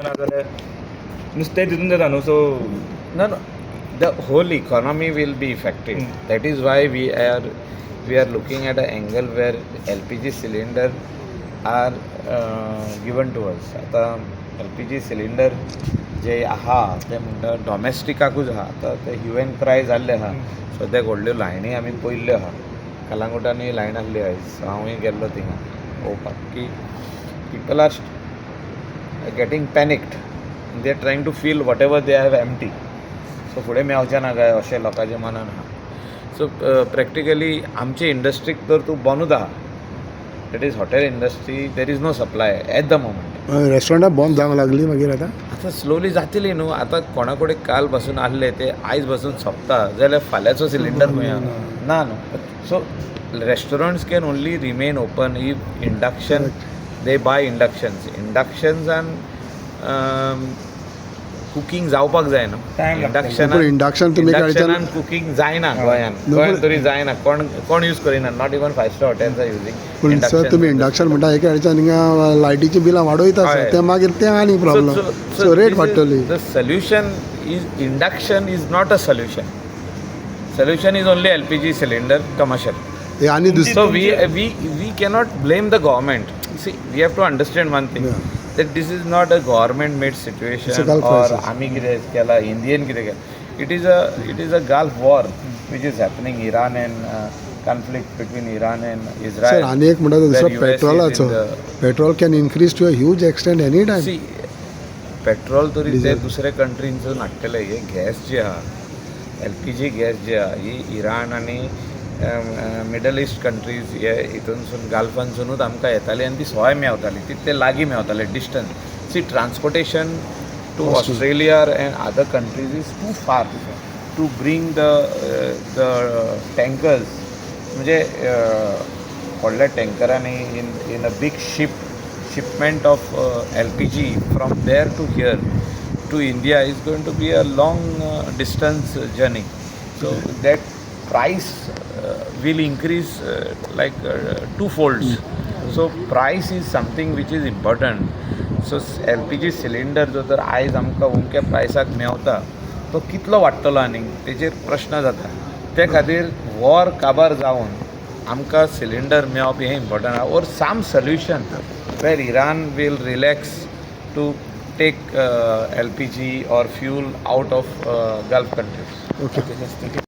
ना जाल्यार नुस्तें तितून जाता न्हू. So no, the whole economy will be affected. That is why we are looking at an angle where LPG cylinder are given to us. आता LPG cylinder जे आहा ते म्हणटा डॉमेस्टिकाकूच आहा. आतां ते UN क्राय जाल्ले आहा. सद्याक व्हडल्यो लायनी आमी पयल्ल्यो आहा. कलांगुटांनी लायन आसली आयज. हांवूय गेल्लो थिंगा पळोवपाक की people are getting panicked. They are trying to fill whatever they have empty. So फुडें मेवचें ना काय अशें लोकांच्या मनान आहा. सो प्रॅक्टिकली आमचे इंडस्ट्रीक तर तूं बंदूच आहा. That is hotel industry. There is no supply at the moment. रेस्टॉरंटां बंद जावंक लागली मागीर आतां स्लोली जातली न्हू. आतां कोणा कडेन काल पासून आसले ते आयज पासून सोंपता जाल्यार फाल्यांचो सिलिंडर खंय ना न्हू. So restaurants can only remain open if induction दे बाय इंडक्शन्सान कुकींग जावपाक जाय न्हू. इंडक्शनान कुकींग जायना गोंयान तरी जायना. कोण यूज करिना. Not even 5 star hotels are using. पूण सर तुमी इंडक्शन म्हणटा एका हाडच्यान हिंगा लायटीची बिलां वाडयता ते मागीर ते आनी प्रॉब्लम. सो रेट वाडटली. The solution is induction is not a solution. Solution is only LPG cylinder commercial. आनी so we cannot blame the government. See we have to understand one thing that this is not a government made situation or आमी कितें केला Indian कितें केला. It is a Gulf war which is happening. Iran and conflict between Iran and Israel. Sir आनी एक म्हणटा दुसरो पेट्रोलाचो. Petrol can increase to a huge extent any time. See petrol तरी ते दुसऱ्या कंट्रींसून हाडटले. हे गॅस जी आहा LPG गॅस जी आहा ही इराण आनी मिडल ईस्ट कंट्रीज हे हितूनसून गाल्फानसूनूच आमकां येताली आनी ती सवाय मेवताली. तितले लागीं मेवताले distance. See transportation to Australia and other countries is too far to bring the tankers. म्हणजे व्हडल्या टँकरांनी in a big shipment of LPG from there to here to India is going to be a long distance journey. So that price will increase like two folds. So price is something which is important. So LPG cylinder जो तर आयज आमकां उमक्या प्रायसाक मेवता तो कितलो वाडटलो आनी तेजेर प्रश्न जाता. ते खातीर वॉर काबार जावन आमकां सिलिंडर मेळप हें इम्पॉर्टंट आहा. और some solution where Iran will relax to take LPG or fuel out of Gulf countries. Okay.